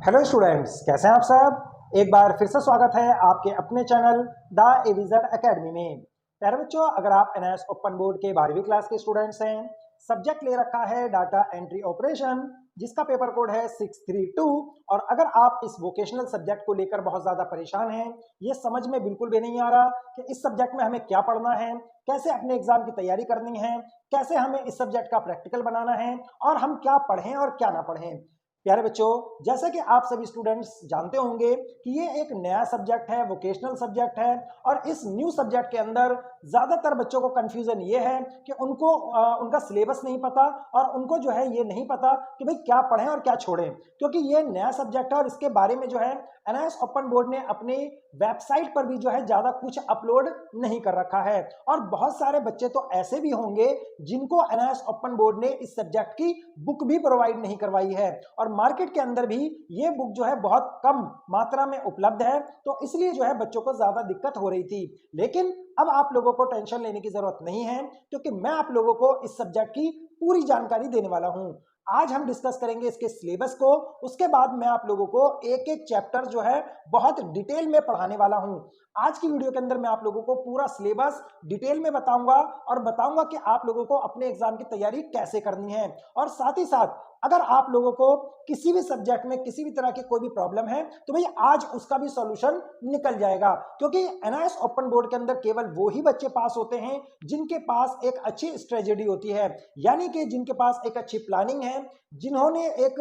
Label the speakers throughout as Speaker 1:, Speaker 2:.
Speaker 1: Hello students, कैसे हैं आप सब। एक बार फिर से स्वागत है आपके अपने चैनल द एविजन एकेडमी में। प्यारे बच्चों, अगर आप एनआईएस ओपन बोर्ड के 12वीं क्लास के स्टूडेंट्स हैं, सब्जेक्ट ले रखा है डाटा एंट्री ऑपरेशन, जिसका पेपर कोड है 632, और अगर आप इस वोकेशनल सब्जेक्ट को लेकर बहुत ज़्यादा परेशान हैं, ये समझ में बिल्कुल भी नहीं आ रहा कि इस सब्जेक्ट में हमें क्या पढ़ना है, कैसे अपने एग्जाम की तैयारी करनी है, कैसे हमें इस सब्जेक्ट का प्रैक्टिकल बनाना है और हम क्या पढ़ें और क्या ना पढ़ें। प्यारे बच्चों, जैसा कि आप सभी स्टूडेंट्स जानते होंगे कि ये एक नया सब्जेक्ट है, वोकेशनल सब्जेक्ट है, और इस न्यू सब्जेक्ट के अंदर ज्यादातर बच्चों को कंफ्यूजन ये है कि उनको उनका सिलेबस नहीं पता और उनको जो है ये नहीं पता कि भाई क्या पढ़ें और क्या छोड़ें, क्योंकि ये नया सब्जेक्ट है और इसके बारे में जो है एनआईएस ओपन बोर्ड ने अपने वेबसाइट पर भी जो है ज्यादा कुछ अपलोड नहीं कर रखा है। और बहुत सारे बच्चे तो ऐसे भी होंगे जिनको एनआईएस ओपन बोर्ड ने इस सब्जेक्ट की बुक भी प्रोवाइड नहीं करवाई है, और मार्केट के अंदर भी ये बुक जो है बहुत कम मात्रा में उपलब्ध है, तो इसलिए जो है बच्चों को ज्यादा दिक्कत हो रही थी। लेकिन अब आप लोगों को टेंशन लेने की जरूरत नहीं है, क्योंकि मैं आप लोगों को इस सब्जेक्ट की पूरी जानकारी देने वाला हूं। आज हम डिस्कस करेंगे इसके सिलेबस को, उसके बाद मैं आप लोगों को एक एक चैप्टर जो है बहुत डिटेल में पढ़ाने वाला हूं। आज की वीडियो के अंदर मैं आप लोगों को पूरा सिलेबस डिटेल में बताऊंगा और बताऊंगा कि आप लोगों को अपने एग्जाम की तैयारी कैसे करनी है। और साथ ही साथ अगर आप लोगों को किसी भी सब्जेक्ट में किसी भी तरह की कोई भी प्रॉब्लम है तो भाई आज उसका भी सॉल्यूशन निकल जाएगा, क्योंकि एनआईएस ओपन बोर्ड के अंदर केवल वो ही बच्चे पास होते हैं जिनके पास एक अच्छी स्ट्रेटेजी होती है, यानी कि जिनके पास एक अच्छी प्लानिंग है, जिन्होंने एक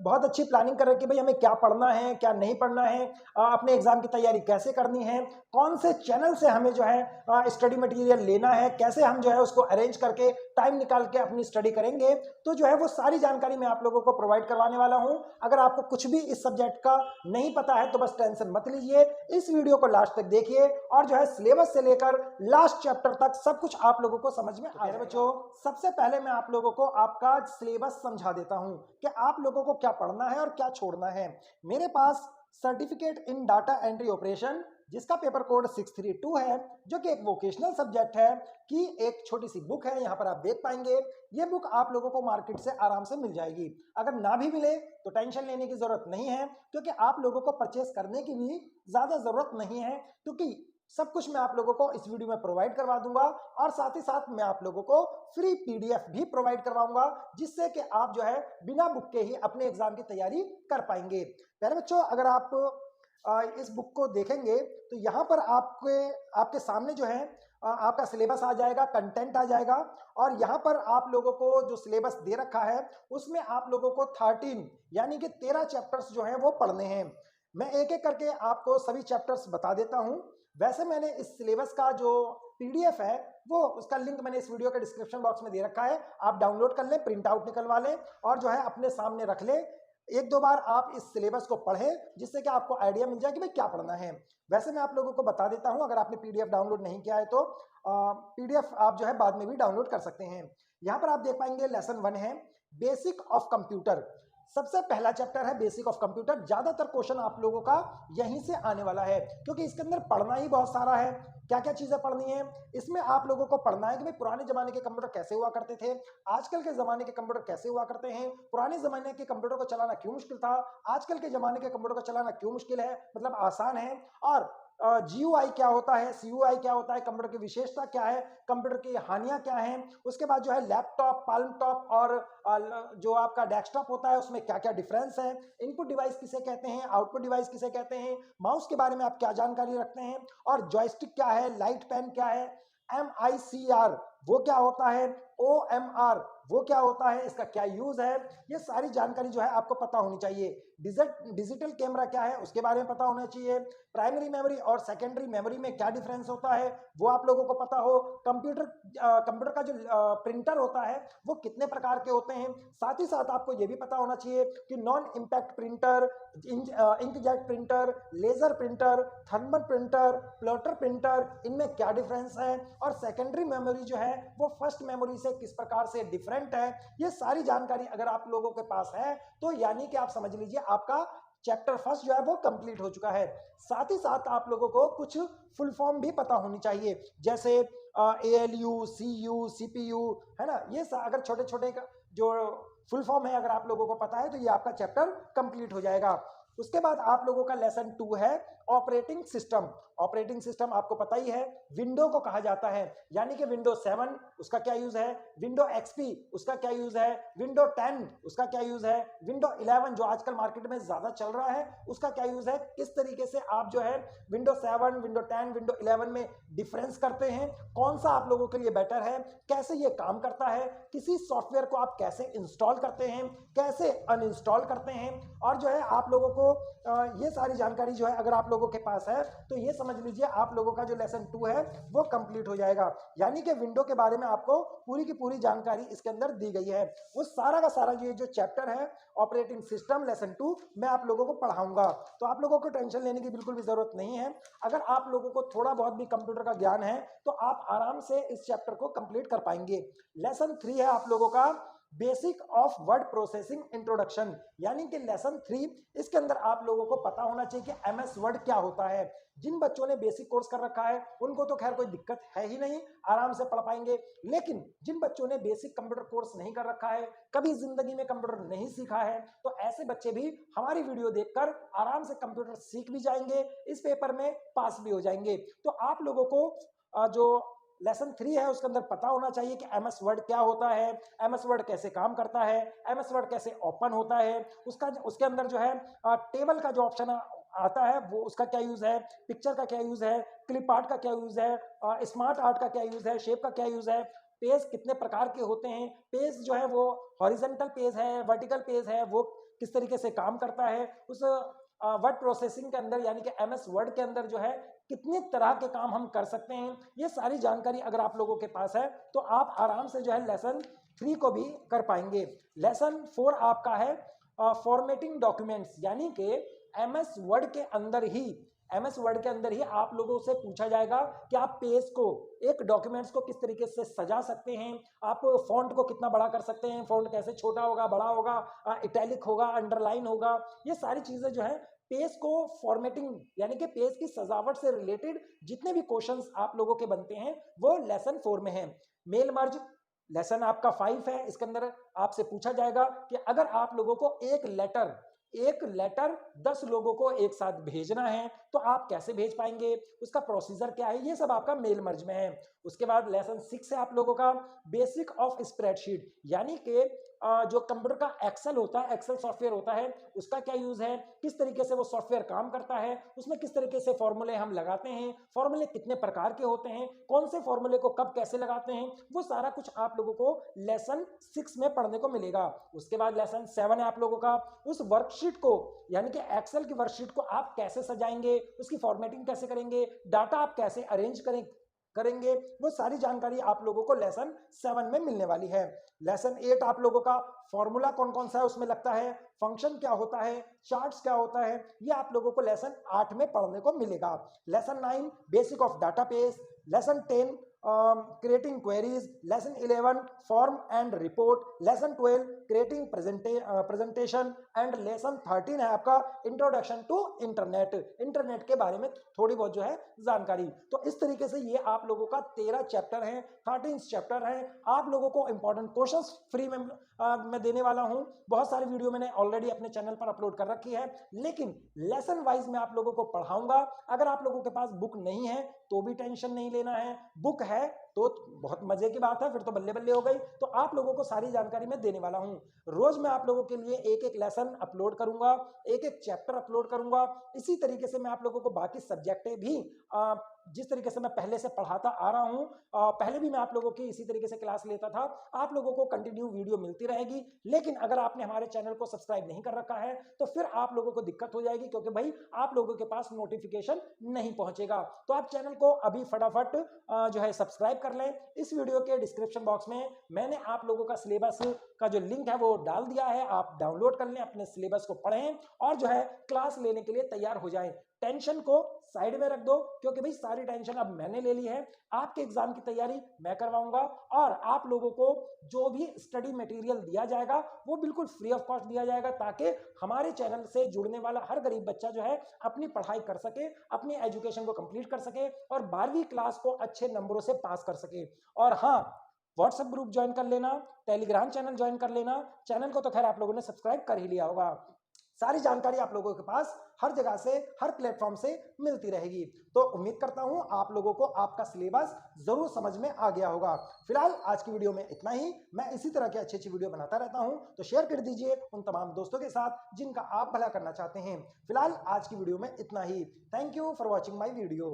Speaker 1: बहुत अच्छी प्लानिंग कर रखी है भाई हमें क्या पढ़ना है क्या नहीं पढ़ना है, अपने एग्जाम की तैयारी कैसे करनी है, कौन से चैनल से हमें जो है स्टडी मटेरियल लेना है, कैसे हम जो है उसको अरेंज करके टाइम निकाल के अपनी स्टडी करेंगे, तो जो है वो सारी जानकारी मैं आप लोगों को प्रोवाइड करवाने वाला हूं। अगर आपको कुछ भी इस सब्जेक्ट का नहीं पता है तो बस टेंशन मत लीजिए, इस वीडियो को लास्ट तक देखिए और जो है सिलेबस से लेकर लास्ट चैप्टर तक सब कुछ आप लोगों को समझ में आ जाएगा। बच्चों, सबसे पहले मैं आप लोगों को आपका सिलेबस समझा देता हूं कि आप लोगों को क्या पढ़ना है और क्या छोड़ना है। मेरे पास certificate in data entry operation, जिसका पेपर कोड 632 है, जो कि एक वोकेशनल सब्जेक्ट है, की एक छोटी सी बुक है। यहाँ पर आप देख पाएंगे ये बुक आप लोगों को मार्केट से आराम से मिल जाएगी। अगर ना भी मिले तो टेंशन लेने की जरूरत नहीं है, क्योंकि आप लोगों को परचेस करने की भी ज्यादा जरूरत नहीं है, क्योंकि सब कुछ मैं आप लोगों को इस वीडियो में प्रोवाइड करवा दूंगा और साथ ही साथ मैं आप लोगों को फ्री पीडीएफ भी प्रोवाइड करवाऊंगा, जिससे कि आप जो है बिना बुक के ही अपने एग्जाम की तैयारी कर पाएंगे। प्यारे बच्चों, अगर आप इस बुक को देखेंगे तो यहाँ पर आपके सामने जो है आपका सिलेबस आ जाएगा, कंटेंट आ जाएगा, और यहाँ पर आप लोगों को जो सिलेबस दे रखा है उसमें आप लोगों को 13 यानी कि 13 चैप्टर्स जो हैं वो पढ़ने हैं। मैं एक एक करके आपको सभी चैप्टर्स बता देता हूं। वैसे मैंने इस सिलेबस का जो पीडीएफ है वो उसका लिंक मैंने इस वीडियो के डिस्क्रिप्शन बॉक्स में दे रखा है, आप डाउनलोड कर लें, प्रिंट आउट निकलवा लें और जो है अपने सामने रख लें। एक दो बार आप इस सिलेबस को पढ़ें, जिससे कि आपको आइडिया मिल जाए कि भाई क्या पढ़ना है। वैसे मैं आप लोगों को बता देता हूं, अगर आपने पीडीएफ डाउनलोड नहीं किया है तो पीडीएफ आप जो है बाद में भी डाउनलोड कर सकते हैं। यहाँ पर आप देख पाएंगे लेसन 1 है बेसिक ऑफ कंप्यूटर। सबसे पहला चैप्टर है बेसिक ऑफ कंप्यूटर। ज्यादातर क्वेश्चन आप लोगों का यहीं से आने वाला है, क्योंकि इसके अंदर पढ़ना ही बहुत सारा है। क्या क्या चीजें पढ़नी है इसमें आप लोगों को पढ़ना है कि भाई पुराने जमाने के कंप्यूटर कैसे हुआ करते थे, आजकल के जमाने के कंप्यूटर कैसे हुआ करते हैं, पुराने जमाने के कंप्यूटर को चलाना क्यों मुश्किल था, आजकल के जमाने के कंप्यूटर को चलाना क्यों मुश्किल है, मतलब आसान है, और जीयूआई क्या होता है, सीयूआई क्या होता है, कंप्यूटर की विशेषता क्या है, कंप्यूटर की हानियां क्या हैं, उसके बाद जो है लैपटॉप, पाल्म टॉप और जो आपका डेस्कटॉप होता है उसमें क्या क्या डिफरेंस है, इनपुट डिवाइस किसे कहते हैं, आउटपुट डिवाइस किसे कहते हैं, माउस के बारे में आप क्या जानकारी रखते हैं, और जॉयस्टिक क्या है, लाइट पेन क्या है, MICR वो क्या होता है, OMR वो क्या होता है, इसका क्या यूज है, ये सारी जानकारी जो है आपको पता होनी चाहिए। डिजिटल कैमरा क्या है उसके बारे में पता होना चाहिए। प्राइमरी मेमोरी और सेकेंडरी मेमोरी में क्या डिफरेंस होता है वो आप लोगों को पता हो। कंप्यूटर का जो प्रिंटर होता है वो कितने प्रकार के होते हैं। साथ ही साथ आपको ये भी पता होना चाहिए कि non impact printer, inkjet printer, laser printer, thermal printer, plotter printer, इनमें क्या डिफरेंस है, और सेकेंडरी मेमोरी जो है वो फर्स्ट मेमोरी से किस प्रकार से डिफरेंट है। ये सारी जानकारी अगर आप लोगों के पास है तो यानी कि आप समझ लीजिए आपका चैप्टर फर्स्ट जो है वो कंप्लीट हो चुका है। साथ ही साथ आप लोगों को कुछ फुल फॉर्म भी पता होनी चाहिए, जैसे ALU, CU, CPU, है ना, ये अगर छोटे छोटे जो फुल फॉर्म है अगर आप लोगों को पता है तो ये आपका चैप्टर कंप्लीट हो जाएगा। उसके बाद आप लोगों का लेसन 2 है ऑपरेटिंग सिस्टम। ऑपरेटिंग सिस्टम आपको पता ही है विंडो को कहा जाता है, यानी कि विंडो 7 उसका क्या यूज है, विंडो एक्सपी उसका क्या यूज है, विंडो 10 उसका क्या यूज है, विंडो 11 जो आजकल मार्केट में ज्यादा चल रहा है उसका क्या यूज है। किस तरीके से आप जो है विंडो 7, विंडो 10, विंडो 11 में डिफरेंस करते हैं, कौन सा आप लोगों के लिए बेटर है, कैसे ये काम करता है, किसी सॉफ्टवेयर को आप कैसे इंस्टॉल करते हैं, कैसे अनइंस्टॉल करते हैं, और जो है आप लोगों को ये सारी जानकारी जो है अगर आप लोगों के पास है तो ये समझ लीजिए आप लोगों का जो लेसन 2 है वो कंप्लीट हो जाएगा। यानी कि विंडो के बारे में आपको पूरी की पूरी जानकारी इसके अंदर दी गई है। वो सारा का सारा ये जो चैप्टर है ऑपरेटिंग सिस्टम लेसन 2 मैं आप लोगों को पढ़ाऊंगा, तो आप लोगों को टेंशन लेने की बिल्कुल भी जरूरत नहीं है। अगर आप लोगों को थोड़ा बहुत भी कंप्यूटर का ज्ञान है तो आप आराम से इस चैप्टर को कंप्लीट कर पाएंगे। लेसन 3 है आप लोगों का basic of word processing introduction, यानी कि लेसन 3 इसके अंदर आप लोगों को पता होना चाहिए कि एमएस वर्ड क्या होता है। जिन बच्चों ने बेसिक कोर्स कर रखा है उनको तो खैर कोई दिक्कत है ही नहीं, आराम से पढ़ पाएंगे। लेकिन जिन बच्चों ने बेसिक कंप्यूटर कोर्स नहीं कर रखा है, कभी जिंदगी में कंप्यूटर नहीं सीखा है, तो ऐसे बच्चे भी हमारी वीडियो देखकर आराम से कंप्यूटर सीख भी जाएंगे, इस पेपर में पास भी हो जाएंगे। तो आप लोगों को जो लेसन 3 है उसके अंदर पता होना चाहिए कि एमएस वर्ड क्या होता है, एमएस वर्ड कैसे काम करता है, एमएस वर्ड कैसे ओपन होता है, उसके अंदर जो है टेबल का जो ऑप्शन आता है वो उसका क्या यूज है, पिक्चर का क्या यूज है, क्लिप आर्ट का क्या यूज है, स्मार्ट आर्ट का क्या यूज है, शेप का क्या यूज है, पेज कितने प्रकार के होते हैं, पेज जो है वो हॉरिजेंटल पेज है, वर्टिकल पेज है, वो किस तरीके से काम करता है, उस वर्ड प्रोसेसिंग के अंदर यानी कि एमएस वर्ड के अंदर जो है कितने तरह के काम हम कर सकते हैं। ये सारी जानकारी अगर आप लोगों के पास है तो आप आराम से जो है लेसन 3 को भी कर पाएंगे। लेसन 4 आपका है फॉर्मेटिंग डॉक्यूमेंट्स, यानी कि एमएस वर्ड के अंदर ही आप लोगों से पूछा जाएगा कि आप पेज को, एक डॉक्यूमेंट्स को किस तरीके से सजा सकते हैं, आप फॉन्ट को कितना बड़ा कर सकते हैं, फॉन्ट कैसे छोटा होगा, बड़ा होगा, इटैलिक होगा, अंडरलाइन होगा, ये सारी चीजें जो है पेज को फॉर्मेटिंग यानी कि पेज की सजावट से रिलेटेड जितने भी क्वेश्चंस आप लोगों के बनते हैं वो लेसन 4 में है। मेल मर्ज लेसन आपका 5 है, इसके अंदर आपसे पूछा जाएगा कि अगर आप लोगों को एक लेटर 10 लोगों को एक साथ भेजना है तो आप कैसे भेज पाएंगे, उसका प्रोसीजर क्या है, ये सब आपका मेल मर्ज में है। उसके बाद लेसन 6 है आप लोगों का बेसिक ऑफ स्प्रेडशीट, यानी कि जो कंप्यूटर का एक्सेल होता है, एक्सेल सॉफ्टवेयर होता है, उसका क्या यूज है, किस तरीके से वो सॉफ्टवेयर काम करता है, उसमें किस तरीके से फॉर्मूले हम लगाते हैं, फॉर्मूले कितने प्रकार के होते हैं, कौन से फॉर्मूले को कब कैसे लगाते हैं, वो सारा कुछ आप लोगों को लेसन 6 में पढ़ने को मिलेगा। उसके बाद लेसन 7 है आप लोगों का उस वर्कशीट को, यानी कि एक्सेल की वर्कशीट को आप कैसे सजाएंगे, उसकी फॉर्मेटिंग कैसे करेंगे, डाटा आप कैसे अरेंज करेंगे, वो सारी जानकारी आप लोगों को लेसन 7 में मिलने वाली है। लेसन 8 आप लोगों का फॉर्मूला कौन कौन सा है उसमें लगता है, फंक्शन क्या होता है, चार्ट्स क्या होता है, ये आप लोगों को लेसन 8 में पढ़ने को मिलेगा। Lesson 9 basic of database, lesson 10 creating queries, lesson 11 form and report, lesson 12 creating presentation and lesson 13 है आपका इंट्रोडक्शन टू इंटरनेट के बारे में थोड़ी बहुत जो है जानकारी। तो इस तरीके से ये आप लोगों का 13 चैप्टर है, 13 चैप्टर है। आप लोगों को इंपॉर्टेंट क्वेश्चंस फ्री में मैं देने वाला हूं। बहुत सारी वीडियो मैंने ऑलरेडी अपने चैनल पर अपलोड कर रखी है, लेकिन लेसन वाइज मैं आप लोगों को पढ़ाऊंगा। अगर आप लोगों के पास बुक नहीं है तो भी टेंशन नहीं लेना है, बुक है तो बहुत मजे की बात है, फिर तो बल्ले बल्ले हो गई। तो आप लोगों को सारी जानकारी मैं देने वाला हूं। रोज मैं आप लोगों के लिए एक एक लेसन अपलोड करूंगा, एक एक चैप्टर अपलोड करूंगा। इसी तरीके से मैं आप लोगों को बाकी सब्जेक्टें भी जिस तरीके से मैं पहले से पढ़ाता आ रहा हूं, पहले भी मैं आप लोगों की इसी तरीके से क्लास लेता था, आप लोगों को कंटिन्यू वीडियो मिलती रहेगी। लेकिन अगर आपने हमारे चैनल को सब्सक्राइब नहीं कर रखा है तो फिर आप लोगों को दिक्कत हो जाएगी, क्योंकि भाई आप लोगों के पास नोटिफिकेशन नहीं पहुंचेगा। तो आप चैनल को अभी फटाफट जो है सब्सक्राइब कर लें। इस वीडियो के डिस्क्रिप्शन बॉक्स में मैंने आप लोगों का सिलेबस का जो लिंक है वो डाल दिया है, आप डाउनलोड कर लें, अपने सिलेबस को पढ़ें और जो है क्लास लेने के लिए तैयार हो जाएं। टेंशन को साइड में रख दो, क्योंकि भाई सारी टेंशन अब मैंने ले ली है। आपके एग्जाम की तैयारी मैं करवाऊंगा और आप लोगों को जो भी स्टडी मटेरियल दिया जाएगा वो बिल्कुल फ्री ऑफ कॉस्ट दिया जाएगा, ताकि हमारे चैनल से जुड़ने वाला हर गरीब बच्चा जो है अपनी पढ़ाई कर सके, अपनी एजुकेशन को कंप्लीट कर सके और 12वीं क्लास को अच्छे नंबरों से पास कर सके। और हाँ, व्हाट्सएप ग्रुप ज्वाइन कर लेना, टेलीग्राम चैनल ज्वाइन कर लेना। चैनल को तो खैर आप लोगों ने सब्सक्राइब कर ही लिया होगा। सारी जानकारी आप लोगों के पास हर जगह से, हर प्लेटफॉर्म से मिलती रहेगी। तो उम्मीद करता हूं आप लोगों को आपका सिलेबस जरूर समझ में आ गया होगा। फिलहाल आज की वीडियो में इतना ही। मैं इसी तरह की अच्छी वीडियो बनाता रहता हूं, तो शेयर कर दीजिए उन तमाम दोस्तों के साथ जिनका आप भला करना चाहते हैं। फिलहाल आज की वीडियो में इतना ही। Thank you for watching my video.